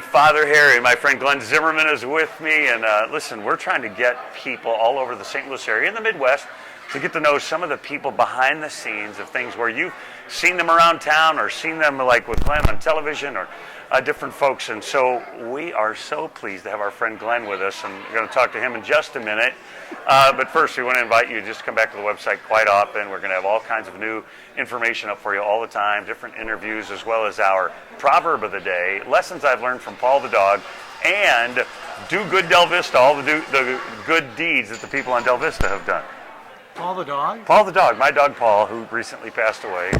with Father Harry. My friend Glenn Zimmerman is with me. And listen, we're trying to get people all over the St. Louis area and the Midwest to get to know some of the people behind the scenes of things where you've seen them around town or seen them like with Glenn on television or different folks. And so we are so pleased to have our friend Glenn with us, and we're going to talk to him in just a minute. But first, we want to invite you to just come back to the website quite often. We're going to have all kinds of new information up for you all the time, different interviews, as well as our proverb of the day, lessons I've learned from Paul the dog, and do good Del Vista, all the good deeds that the people on Del Vista have done. Paul the dog? Paul the dog, my dog Paul, who recently passed away,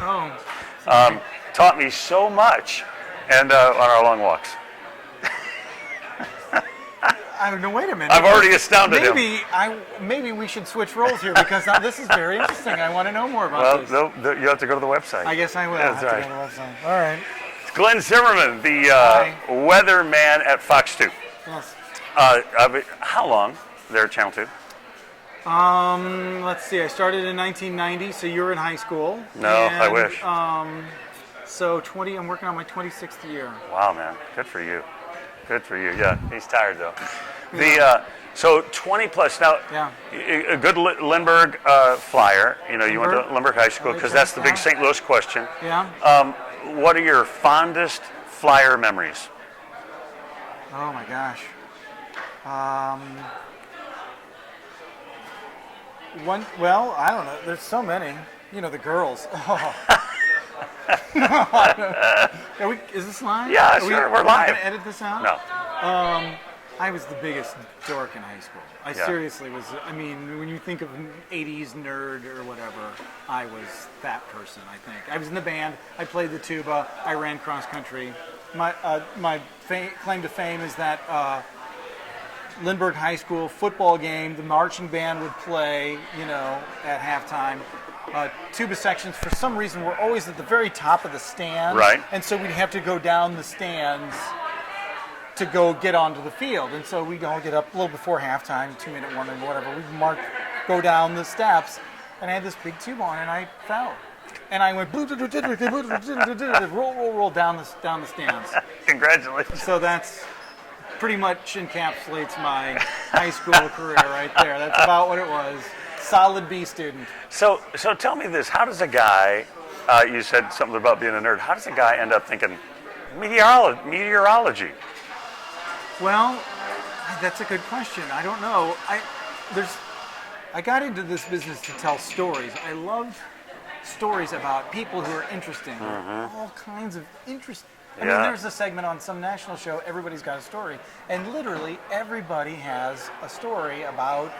taught me so much, and on our long walks. No, wait a minute. I've already astounded him. Maybe we should switch roles here, because now this is very interesting. I want to know more about this. Well, you have to go to the website. I guess I will. That's right. To go to the website. All right. It's Glenn Zimmerman, the weatherman at Fox 2. Yes. How long there at Channel 2? Let's see. I started in 1990, so you were in high school. No, I wish. So I'm working on my 26th year. Wow, man. Good for you. Good for you. Yeah, he's tired though. So 20 plus now. Yeah. A good Lindbergh flyer. You know, you went to Lindbergh High School because that's the big St. Louis question. Yeah. What are your fondest flyer memories? Oh my gosh. Well, I don't know. There's so many. You know, the girls. Oh. Is this live? Yeah, sure. We're live. Going to edit this out? No. I was the biggest dork in high school. I seriously was. I mean, when you think of an 80s nerd or whatever, I was that person, I think. I was in the band. I played the tuba. I ran cross country. My claim to fame is that Lindbergh High School football game, the marching band would play, at halftime. Tuba sections, for some reason, were always at the very top of the stands. Right. And so we'd have to go down the stands to go get onto the field. And so we'd all get up a little before halftime, 2-minute warning, whatever. We'd go down the steps, and I had this big tuba on, and I fell. And I went roll down the stands. Congratulations. So that's pretty much encapsulates my high school career right there. That's about what it was. Solid B student. So tell me this: how does a guy? You said something about being a nerd. How does a guy end up thinking meteorology? Well, that's a good question. I don't know. I got into this business to tell stories. I love stories about people who are interesting. All kinds of interest. I mean, there's a segment on some national show. Everybody's got a story, and literally everybody has a story about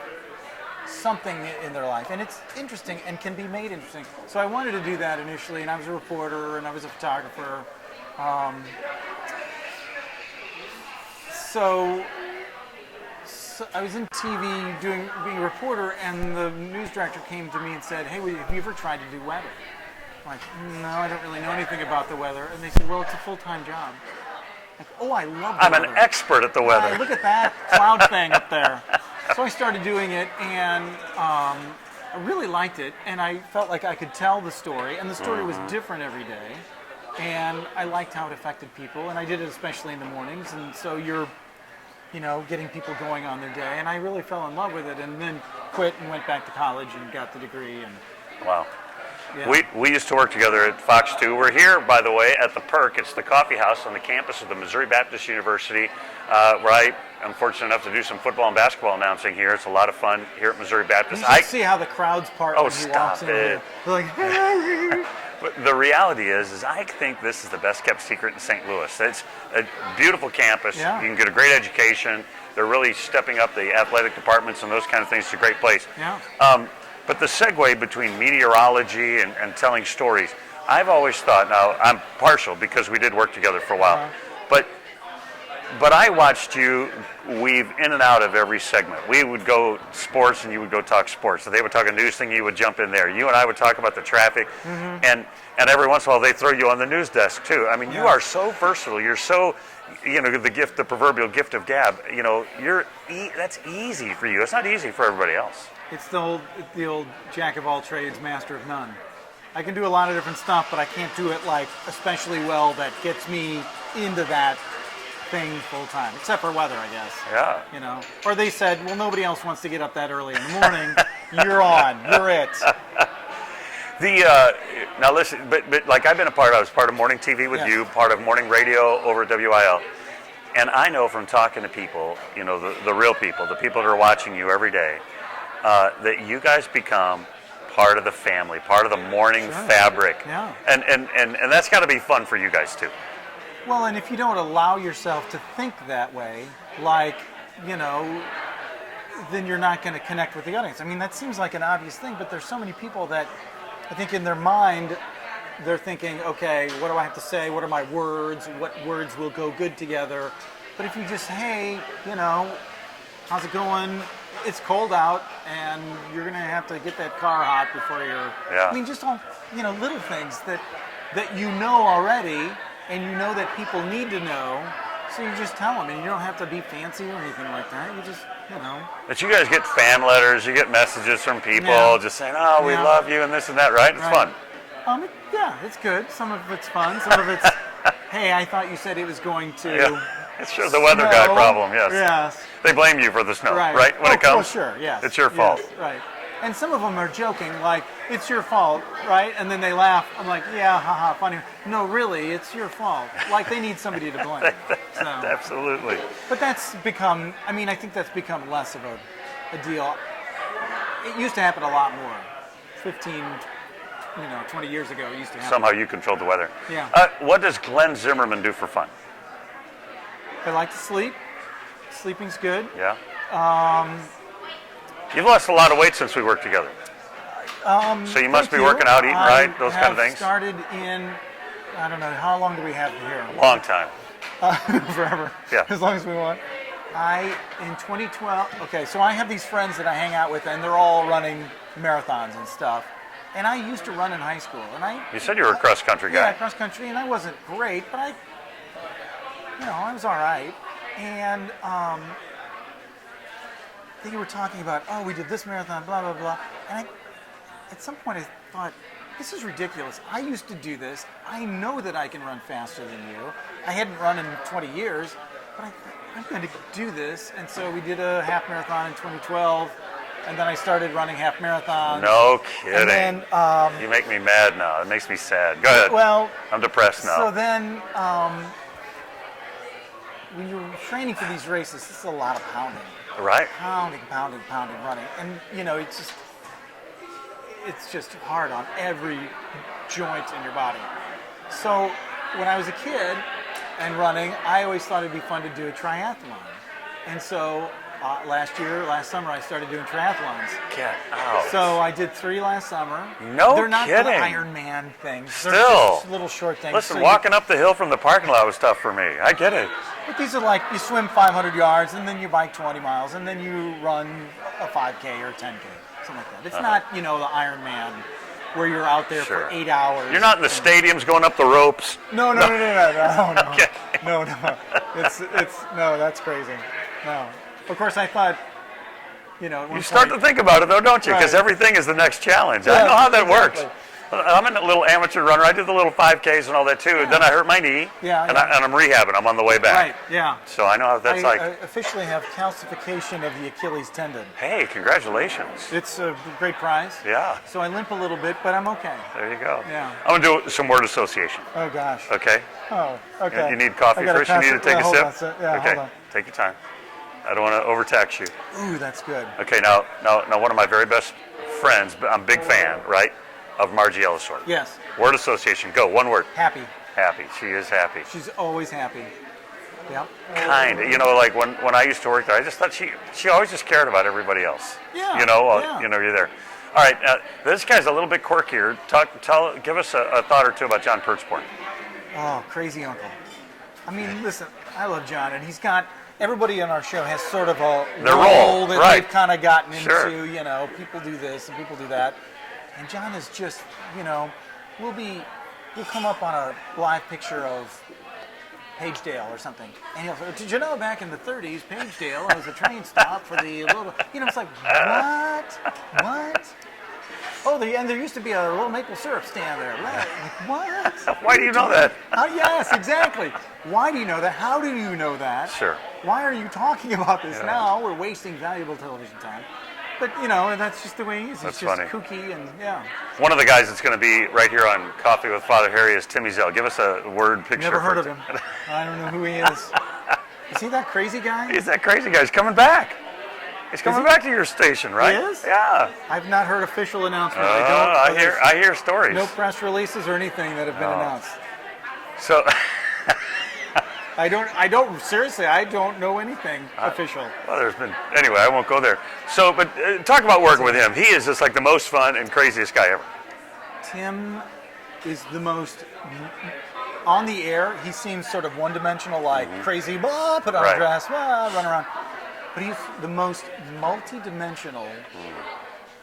something in their life, and it's interesting and can be made interesting. So I wanted to do that initially, and I was a reporter and I was a photographer. So I was in TV being a reporter, and the news director came to me and said, "Hey, have you ever tried to do weather?" I'm like, "No, I don't really know anything about the weather." And they said, "Well, it's a full-time job." Like, "Oh, I love the weather. I'm an expert at the weather." Look at that cloud thing up there. So I started doing it, and I really liked it, and I felt like I could tell the story, and the story was different every day, and I liked how it affected people, and I did it especially in the mornings, and so you're, getting people going on their day, and I really fell in love with it, and then quit and went back to college and got the degree. And wow. Yeah. We used to work together at Fox 2. We're here, by the way, at the Perk. It's the coffee house on the campus of the Missouri Baptist University, where I'm fortunate enough to do some football and basketball announcing here. It's a lot of fun here at Missouri Baptist. You should see how the crowds part when he walks in. They're like, hey. But the reality is I think this is the best kept secret in St. Louis. It's a beautiful campus. Yeah. You can get a great education. They're really stepping up the athletic departments and those kind of things. It's a great place. Yeah. But the segue between meteorology and telling stories, I've always thought, now I'm partial because we did work together for a while, but I watched you weave in and out of every segment. We would go sports and you would go talk sports. So they would talk a news thing, you would jump in there. You and I would talk about the traffic, and every once in a while they throw you on the news desk too. I mean, you are so versatile. You're so, the proverbial gift of gab. That's easy for you. It's not easy for everybody else. It's the old jack of all trades, master of none. I can do a lot of different stuff, but I can't do it especially well that gets me into that thing full time, except for weather, I guess. Yeah. You know, or they said, well, nobody else wants to get up that early in the morning. You're on. You're it. Now listen, but like I was part of morning TV with you, part of morning radio over at WIL, and I know from talking to people, you know, the real people, the people that are watching you every day, that you guys become part of the family, part of the morning fabric. Yeah. And that's got to be fun for you guys too. Well, and if you don't allow yourself to think that way, like, you know, then you're not going to connect with the audience. I mean, that seems like an obvious thing, but there's so many people that I think in their mind, they're thinking, okay, what do I have to say? What are my words? What words will go good together? But if you just, hey, you know, how's it going? It's cold out, and you're going to have to get that car hot before you're... Yeah. I mean, just all, you know, little things that you know already, and you know that people need to know, so you just tell them, and you don't have to be fancy or anything like that. You just, you know. But you guys get fan letters, you get messages from people just saying, oh, we love you and this and that, right? It's fun. Yeah, it's good. Some of it's fun. Some of it's, hey, I thought you said it was going to... Yeah. It's sure the weather guy problem, yes. Yes. They blame you for the snow, right? When it comes? Oh, sure, yes. It's your fault. Yes, right. And some of them are joking, like, it's your fault, right? And then they laugh. I'm like, yeah, haha, funny. No, really, it's your fault. Like, they need somebody to blame. So. Absolutely. But that's become, I mean, I think that's become less of a deal. It used to happen a lot more. 15, 20 years ago, it used to happen. Somehow you controlled the weather. Yeah. What does Glenn Zimmerman do for fun? I like to sleep. Sleeping's good. Yeah. You've lost a lot of weight since we worked together. So you must be working out, eating right, those kind of things? I started in, I don't know, how long do we have here? A long time. Forever. Yeah. As long as we want. In 2012, okay, so I have these friends that I hang out with, and they're all running marathons and stuff. And I used to run in high school. You said you were a cross-country guy. Yeah, cross-country, and I wasn't great, but I was all right. And they were talking about, oh, we did this marathon, blah, blah, blah. And at some point I thought, this is ridiculous. I used to do this. I know that I can run faster than you. I hadn't run in 20 years, but I thought, I'm going to do this. And so we did a half marathon in 2012, and then I started running half marathons. No kidding. And then, you make me mad now. It makes me sad. Go ahead. Well, I'm depressed now. So then, when you're training for these races, this is a lot of pounding. Right. Pounding, running. And, it's just hard on every joint in your body. So when I was a kid and running, I always thought it'd be fun to do a triathlon. And so last summer, I started doing triathlons. Get out. So I did 3 last summer. No They're not kidding. the Ironman things. Still. They're just little short things. Listen, so walking up the hill from the parking lot was tough for me. I get it. But these are like, you swim 500 yards, and then you bike 20 miles, and then you run a 5K or a 10K, something like that. It's not, the Ironman where you're out there for 8 hours. You're not in the stadiums going up the ropes. No. Okay. No. No, that's crazy. No. Of course, I thought, You start to think about it, though, don't you? Because everything is the next challenge. Yeah, I know how that exactly. works. I'm a little amateur runner. I did the little 5Ks and all that, too. Yeah. Then I hurt my knee, and I'm rehabbing. I'm on the way back. Right, yeah. So I know how that's like. I officially have calcification of the Achilles tendon. Hey, congratulations. It's a great prize. Yeah. So I limp a little bit, but I'm okay. There you go. Yeah. I'm going to do some word association. Oh, gosh. Okay? Oh, okay. You need coffee first? You need to take a sip? Okay, hold on. take your time. I don't want to overtax you. Ooh, that's good. Okay, now one of my very best friends, I'm a big fan, right, of Margie Ellisor. Yes. Word association, go, one word. Happy. Happy, she is happy. She's always happy. Yep. Kind of, like when I used to work there, I just thought she always just cared about everybody else. Yeah. You're there. All right, this guy's a little bit quirkier. Give us a thought or two about John Pertzborn. Oh, crazy uncle. I mean, listen, I love John, and he's got... Everybody on our show has sort of a role that they've kind of gotten into, people do this and people do that. And John is just, we'll come up on a live picture of Pagedale or something. And he'll say, did you know back in the 30s, Pagedale was a train stop for the little, it's like, what? And there used to be a little maple syrup stand there. Like, what? Why do you know that? Yes, exactly. Why do you know that? How do you know that? Sure. Why are you talking about this now? We're wasting valuable television time. But, that's just the way he is. That's He's just funny. kooky and, yeah. One of the guys that's going to be right here on Coffee with Father Harry is Timmy Zell. Give us a word picture. Never heard of him. I don't know who he is. Is he that crazy guy? He's that crazy guy. He's coming back. He's coming back to your station, right? He is? Yeah. I've not heard official announcements. I hear stories. No press releases or anything that have been announced. So... I don't know anything official. Well, anyway, I won't go there. So, but talk about working with him. He is just like the most fun and craziest guy ever. Tim is the most, on the air, he seems sort of one-dimensional, like crazy, blah, put on a dress, blah, run around. But he's the most multi-dimensional,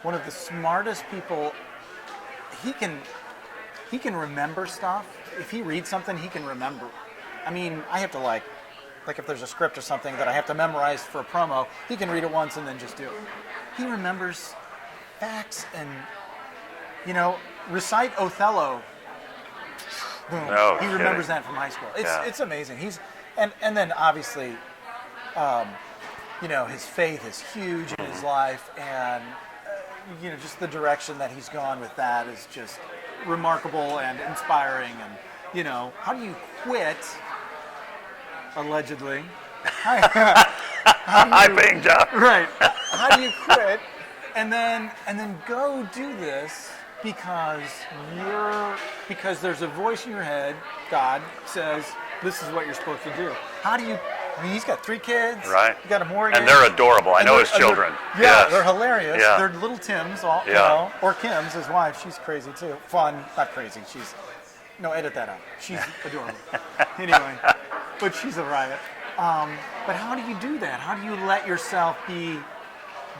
one of the smartest people. He can remember stuff. If he reads something, he can remember. I mean, I have to like if there's a script or something that I have to memorize for a promo, he can read it once and then just do it. He remembers facts and, recite Othello. Boom. He remembers that from high school. It's amazing. And then obviously, his faith is huge in his life, and just the direction that he's gone with that is just remarkable and inspiring. And how do you quit? Allegedly. High-paying job. Right. How do you quit and then go do this because there's a voice in your head, God says, this is what you're supposed to do. How do you... I mean, he's got 3 kids. Right. He's got a mortgage. And they're adorable. I know his children. They're hilarious. Yeah. They're little Tims, or Kim's, his wife. She's crazy, too. Fun. Not crazy. No, edit that out. She's adorable. Anyway, but she's a riot. But how do you do that? How do you let yourself be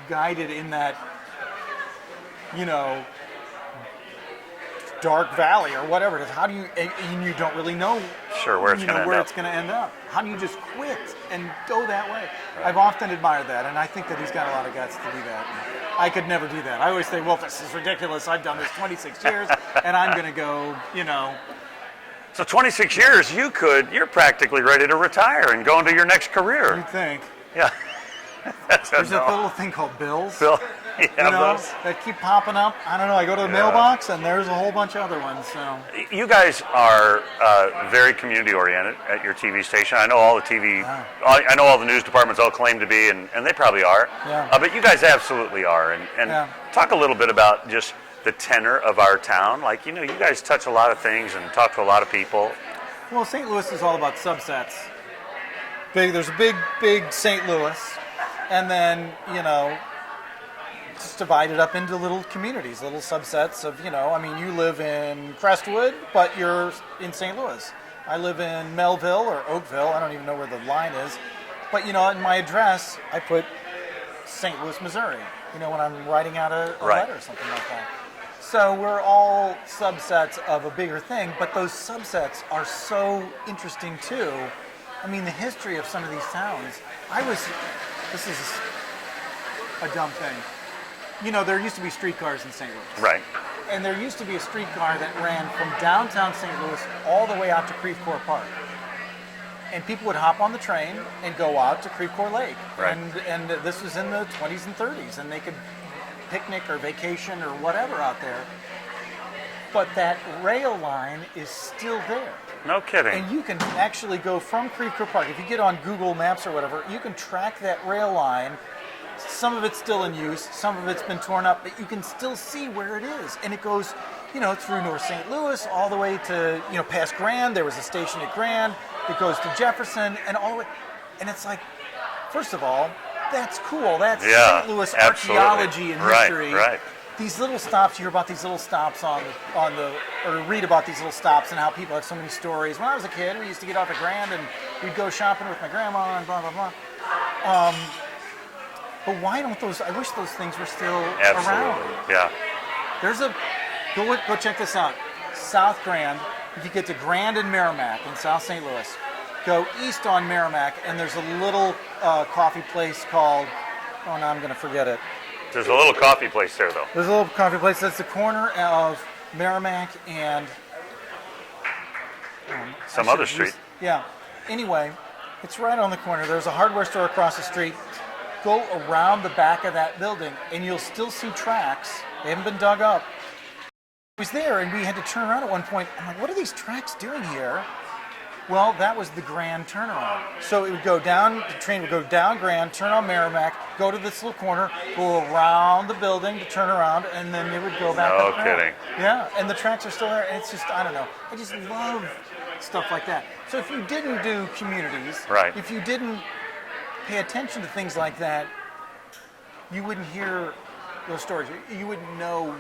guided in that, dark valley or whatever it is? How do you, and you don't really know where it's going to end up. How do you just quit and go that way? Right. I've often admired that, and I think that he's got a lot of guts to do that. I could never do that. I always say, well, this is ridiculous. I've done this 26 years, and I'm going to go, So 26 years, you're practically ready to retire and go into your next career. You think? Yeah. There's a little thing called bills. Bills. That keep popping up. I don't know. I go to the mailbox, and there's a whole bunch of other ones. So you guys are very community oriented at your TV station. I know all the TV. Yeah. I know all the news departments all claim to be, and they probably are. Yeah. But you guys absolutely are. And talk a little bit about just the tenor of our town. Like, you guys touch a lot of things and talk to a lot of people. Well, St. Louis is all about subsets. There's a big St. Louis, and then just divided up into little communities, little subsets of, you live in Crestwood, but you're in St. Louis. I live in Melville or Oakville. I don't even know where the line is. But, in my address, I put St. Louis, Missouri, when I'm writing out a letter or something like that. So we're all subsets of a bigger thing, but those subsets are so interesting, too. I mean, the history of some of these towns. This is a dumb thing. There used to be streetcars in St. Louis. Right. And there used to be a streetcar that ran from downtown St. Louis all the way out to Creve Coeur Park. And people would hop on the train and go out to Creve Coeur Lake. Right. And this was in the 20s and 30s, and they could picnic or vacation or whatever out there. But that rail line is still there. No kidding. And you can actually go from Creve Coeur Park. If you get on Google Maps or whatever, you can track that rail line. Some of it's still in use, some of it's been torn up, but you can still see where it is. And it goes, through North St. Louis, all the way to, past Grand. There was a station at Grand. It goes to Jefferson and all the way. And it's like, first of all, that's cool. That's St. Louis archaeology and history. Right. These little stops, you hear about these little stops or read about these little stops and how people have so many stories. When I was a kid, we used to get off at Grand and we'd go shopping with my grandma and blah, blah, blah. But why don't I wish those things were still around. Yeah. There's go check this out. South Grand, if you get to Grand and Merrimack in South St. Louis, go east on Merrimack, and there's a little coffee place called, now I'm going to forget it. There's a little coffee place there, though. There's a little coffee place. That's the corner of Merrimack and some other street. Yeah. Anyway, it's right on the corner. There's a hardware store across the street. Go around the back of that building, and you'll still see tracks. They haven't been dug up. I was there, and we had to turn around at one point. I'm like, what are these tracks doing here? Well, that was the Grand turnaround. So it would go down, the train would go down Grand, turn on Merrimack, go to this little corner, go around the building to turn around, and then it would go back up. No kidding. Yeah, and the tracks are still there, and it's just, I don't know. I just love stuff like that. So if you didn't do communities, right. if you didn't pay attention to things like that, you wouldn't hear those stories. You wouldn't know,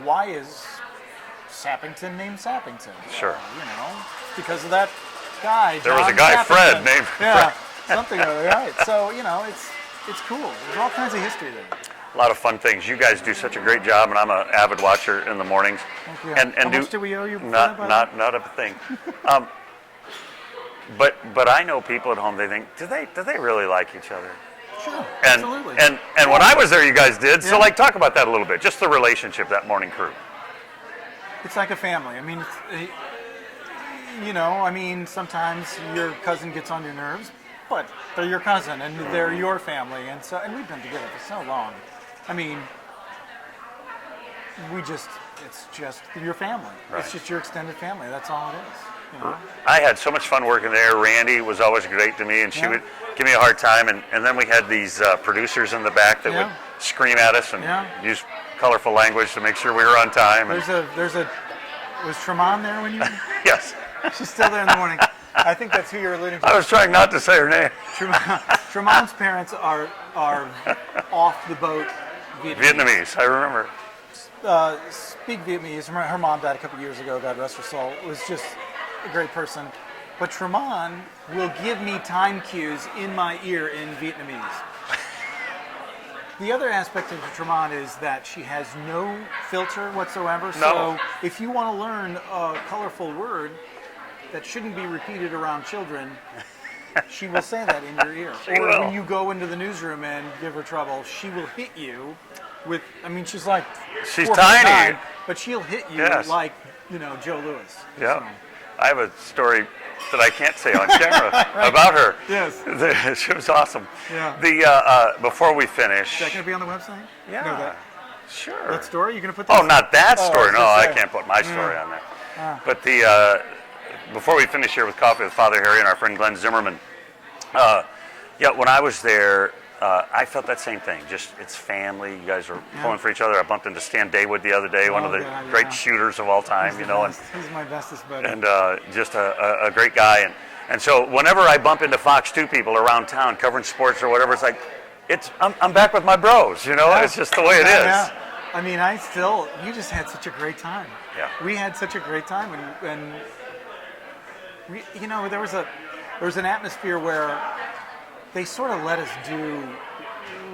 why is Sappington named Sappington? Sure. Because of that guy. There was John a guy, Sappington. Fred, named Fred. Something like that, right. So, it's cool. There's all kinds of history there. A lot of fun things. You guys do such a great job, and I'm an avid watcher in the mornings. Thank you. And How much do we owe you? Not a thing. But I know people at home. They think, do they really like each other? Sure. And, absolutely. And when I was there, you guys did. Yeah. So talk about that a little bit. Just the relationship, that morning crew. It's like a family. I mean, sometimes your cousin gets on your nerves, but they're your cousin and they're your family, and we've been together for so long. I mean, it's just your family. Right. It's just your extended family. That's all it is. I had so much fun working there. Randy was always great to me, and she would give me a hard time. And then we had these producers in the back that would scream at us and use colorful language to make sure we were on time. Was Tremont there when you? Yes. She's still there in the morning. I think that's who you're alluding to. I was trying not to say her name. Tremont's parents are off the boat Vietnamese, I remember. Speak Vietnamese. Her mom died a couple years ago, God rest her soul. It was just a great person. But Tremont will give me time cues in my ear in Vietnamese. The other aspect of Tremont is that she has no filter whatsoever. No. So if you want to learn a colorful word that shouldn't be repeated around children, she will say that in your ear. She or will. when you go into the newsroom and give her trouble, she will hit you with, she's like She's 4'9", tiny. but she'll hit you like, Joe Louis. Yeah. So. I have a story that I can't say on camera about her. Yes. She was awesome. Yeah. Before we finish. Is that going to be on the website? Yeah. No, that Sure. story? You going to put that? Oh, not that story. No, I say. can't put my story on there. But before we finish here with Coffee with Father Harry and our friend Glenn Zimmerman, when I was there, I felt that same thing. Just it's family. You guys are pulling for each other. I bumped into Stan Daywood the other day, one of the great shooters of all time. He's my bestest buddy. And just a great guy. And so whenever I bump into Fox 2 people around town covering sports or whatever, it's like I'm back with my bros. It's just the way it is. Yeah. You just had such a great time. Yeah. We had such a great time, and there was an atmosphere where they sort of let us do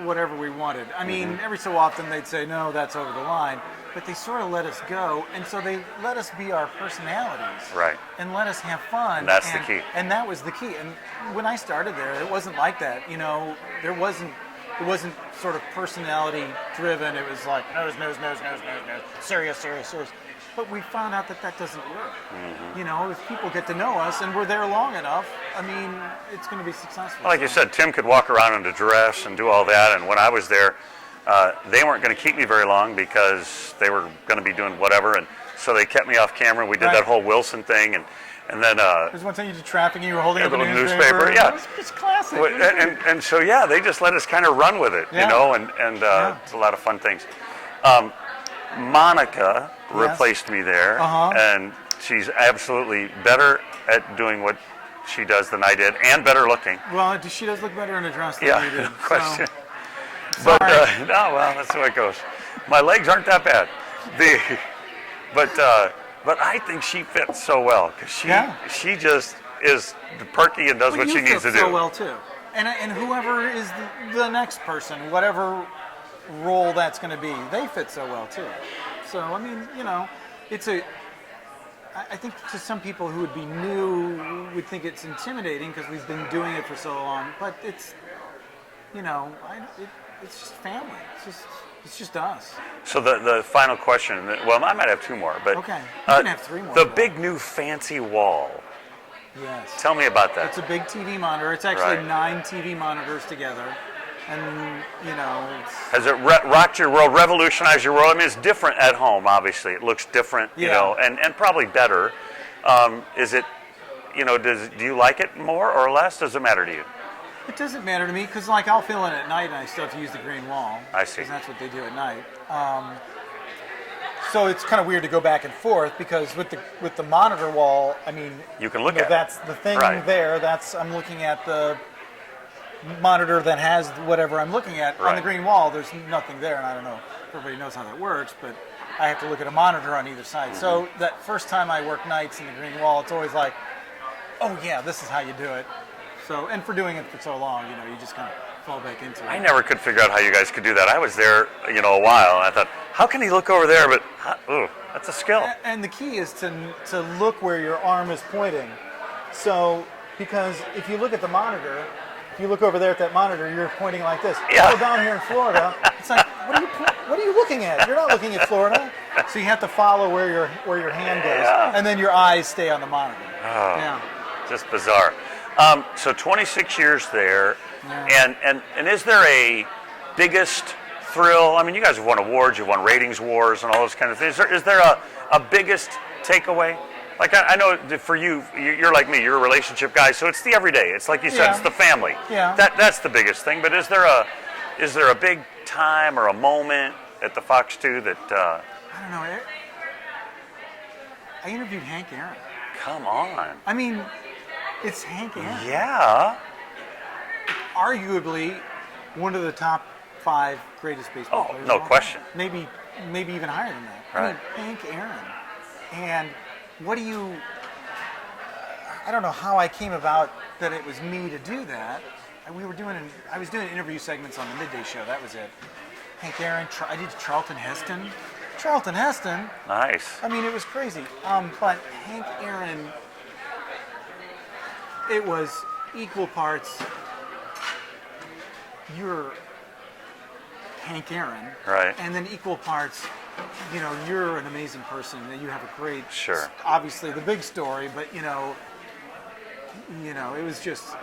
whatever we wanted. Every so often they'd say, no, that's over the line, but they sort of let us go, and so they let us be our personalities. Right. And let us have fun. And that's the key. And that was the key. And when I started there, it wasn't like that. It wasn't sort of personality driven. It was like nose, serious. But we found out that doesn't work. Mm-hmm. If people get to know us and we're there long enough, it's going to be successful. Like you said, Tim could walk around in a dress and do all that. And when I was there, they weren't going to keep me very long because they were going to be doing whatever. And so they kept me off camera. We did that whole Wilson thing. And then there's one time you did traffic and you were holding up a newspaper. Yeah, it's classic. And so they just let us kind of run with it, and it's a lot of fun things. Monica replaced me there, and she's absolutely better at doing what she does than I did, and better looking. Well, she does look better in a dress than you did. No question. So. But that's the way it goes. My legs aren't that bad. But I think she fits so well because she just is perky and does what she needs to do. So well too, and whoever is the next person, whatever role that's going to be, they fit so well too. So I think to some people who would be new would think it's intimidating because we've been doing it for so long. But it's, it's just family. It's just us. So the final question, well, I might have two more, but okay, you can have three more. The big new fancy wall. Yes. Tell me about that. It's a big TV monitor. It's actually Right. 9 TV monitors together, and Has it rocked your world, revolutionized your world? I mean, it's different at home. Obviously, it looks different, and probably better. Is it, do you like it more or less? Does it matter to you? It doesn't matter to me because, like, I'll fill in at night and I still have to use the green wall. I see. Because that's what they do at night. So it's kind of weird to go back and forth because with the monitor wall, I mean, you can look at that's the thing right. there. I'm looking at the monitor that has whatever I'm looking at. Right. On the green wall, there's nothing there, and I don't know if everybody knows how that works, but I have to look at a monitor on either side. Mm-hmm. So that first time I work nights in the green wall, it's always like, oh yeah, this is how you do it. So, and for doing it for so long, you just kind of fall back into it. I never could figure out how you guys could do that. I was there, a while, and I thought, how can he look over there? But, that's a skill. And the key is to look where your arm is pointing. So, because if you look at the monitor, if you look over there at that monitor, you're pointing like this. Yeah. Go down here in Florida, it's like, what are you looking at? You're not looking at Florida. So you have to follow where your hand goes, and then your eyes stay on the monitor. Oh, yeah. Just bizarre. So 26 years there, and is there a biggest thrill? I mean, you guys have won awards, you've won ratings wars and all those kind of things. Is there a biggest takeaway? Like, I know for you, you're like me, you're a relationship guy, so it's the everyday. It's like you said, it's the family. Yeah. That's the biggest thing. But is there a big time or a moment at the Fox 2 that... I don't know. I interviewed Hank Aaron. Come on. I mean, it's Hank Aaron. Yeah. Arguably one of the top 5 greatest baseball players. No question. Maybe even higher than that. Right. I mean, Hank Aaron. And I don't know how I came about that it was me to do that. I was doing interview segments on the midday show. That was it. Hank Aaron. I did Charlton Heston. Charlton Heston. Nice. I mean, it was crazy. But Hank Aaron, it was equal parts. You're Hank Aaron, right? And then equal parts, you're an amazing person. You have a great, sure. Obviously, the big story, but it was just.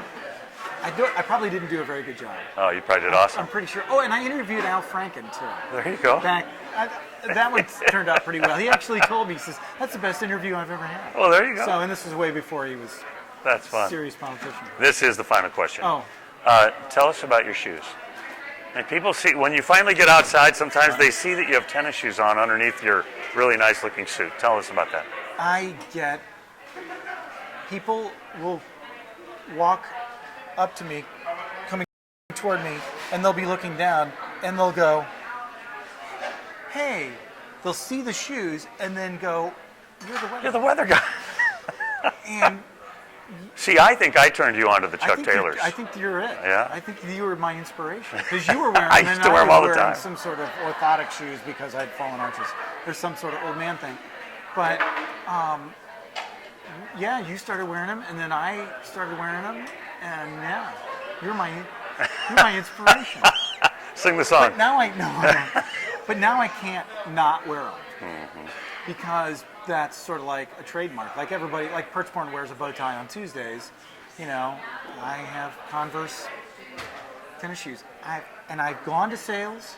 I probably didn't do a very good job. Oh, you probably did awesome. I'm pretty sure. Oh, and I interviewed Al Franken too. There you go. That one turned out pretty well. He actually told me, he says, that's the best interview I've ever had. Well, there you go. So, and this was way before he was That's fun. a serious politician. This is the final question. Oh. Tell us about your shoes. And people see, when you finally get outside, sometimes they see that you have tennis shoes on underneath your really nice looking suit. Tell us about that. People will walk up to me, coming toward me, and they'll be looking down, and they'll go, hey, they'll see the shoes, and then go, you're the weather guy. And see, I think I turned you on to the Chuck Taylors. I think you're it. Yeah. I think you were my inspiration because you were wearing. I used to wear them all the time. Some sort of orthotic shoes because I had fallen arches. There's some sort of old man thing, but yeah, you started wearing them, and then I started wearing them, and yeah, you're my inspiration. Sing the song. But now I can't not wear them because that's sort of like a trademark. Like everybody, like Perchborn wears a bow tie on Tuesdays. I have Converse tennis shoes. I've gone to sales,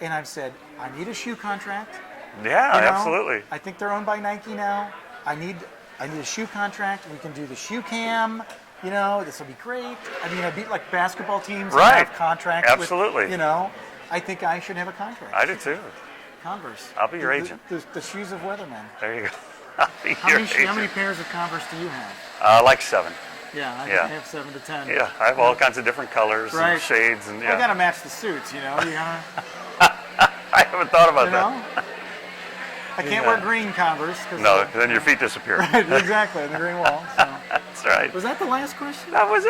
and I've said I need a shoe contract. Yeah, absolutely. I think they're owned by Nike now. I need a shoe contract. We can do the shoe cam. This will be great. I mean, I beat like basketball teams right. have contracts. Absolutely. With, I think I should have a contract. I do too. Converse. I'll be your agent. The shoes of Weatherman. There you go. I'll be your agent. How many pairs of Converse do you have? Like 7. Yeah, I have 7 to 10. Yeah, I have all kinds of different colors and shades, and I gotta match the suits. You gotta. I haven't thought about that. I can't wear green Converse. No, then your feet disappear. Right, exactly, on the green wall. So. That's right. Was that the last question? That was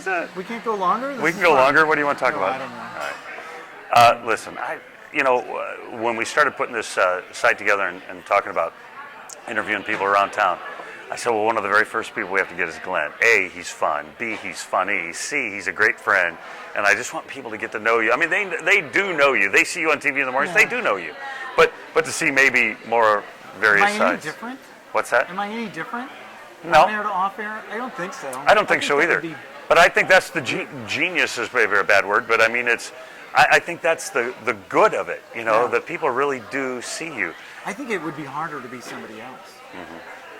it. We can't go longer? We can go longer. What do you want to talk about? I don't know. All right. Listen, when we started putting this site together and talking about interviewing people around town, I said, well, one of the very first people we have to get is Glenn. A, he's fun. B, he's funny. C, he's a great friend. And I just want people to get to know you. I mean, they do know you. They see you on TV in the mornings. Yeah. They do know you. But to see maybe more various sides. Am I any different? What's that? Am I any different? No. On air to off air? I don't think so. I don't think so either. But I think that's the genius is maybe a bad word, but I mean, I think that's the good of it, that people really do see you. I think it would be harder to be somebody else. Mm-hmm.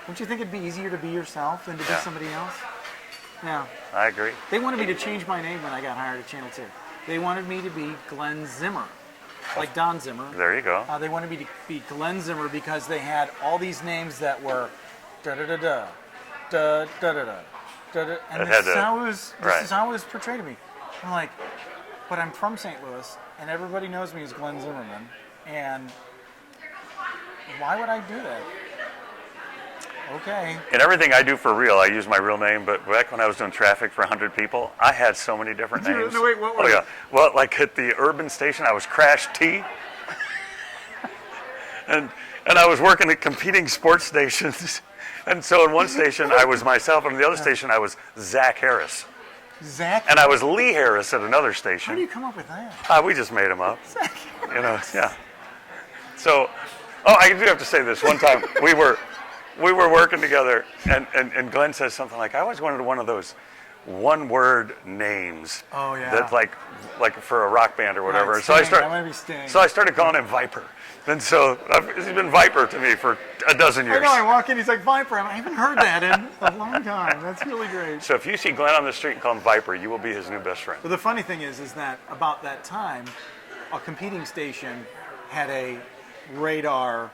Don't you think it'd be easier to be yourself than to be somebody else? Yeah. I agree. They wanted me to change my name when I got hired at Channel 2. They wanted me to be Glenn Zimmer, like Don Zimmer. There you go. They wanted me to be Glenn Zimmer because they had all these names that were da-da-da-da, da-da-da-da. And this is how it was portrayed to me. I'm like, but I'm from St. Louis, and everybody knows me as Glenn Zimmerman, and why would I do that? Okay. In everything I do for real, I use my real name, but back when I was doing traffic for 100 people, I had so many different names. No, wait, what was it? Well, like at the urban station, I was Crash T. and I was working at competing sports stations. And so in one station, I was myself, and in the other station, I was Zach Harris. Zach? And I was Lee Harris at another station. How do you come up with that? We just made him up. Zach Harris. Yeah. So, I do have to say this. One time, we were working together, and Glenn says something like, I always wanted one of those one-word names. Oh, yeah. That like for a rock band or whatever. Right, so I started calling him Viper. And so he's been Viper to me for a dozen years. I know, I walk in, he's like, Viper. I haven't heard that in a long time. That's really great. So if you see Glenn on the street and call him Viper, you will be his new best friend. But the funny thing is that about that time, a competing station had a radar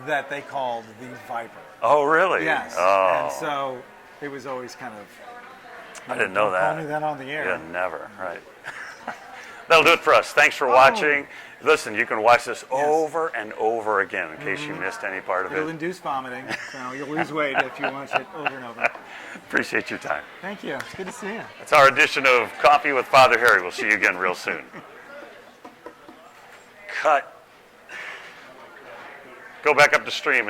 that they called the Viper. Oh, really? Yes. Oh. And so it was always kind of... I didn't know that. Call me that on the air. Yeah, never. Right. That'll do it for us. Thanks for watching. Listen, you can watch this over and over again in case you missed any part of it. It'll induce vomiting, so you'll lose weight if you watch it over and over. Appreciate your time. Thank you. It's good to see you. That's our edition of Coffee with Father Harry. We'll see you again real soon. Cut. Go back up to stream.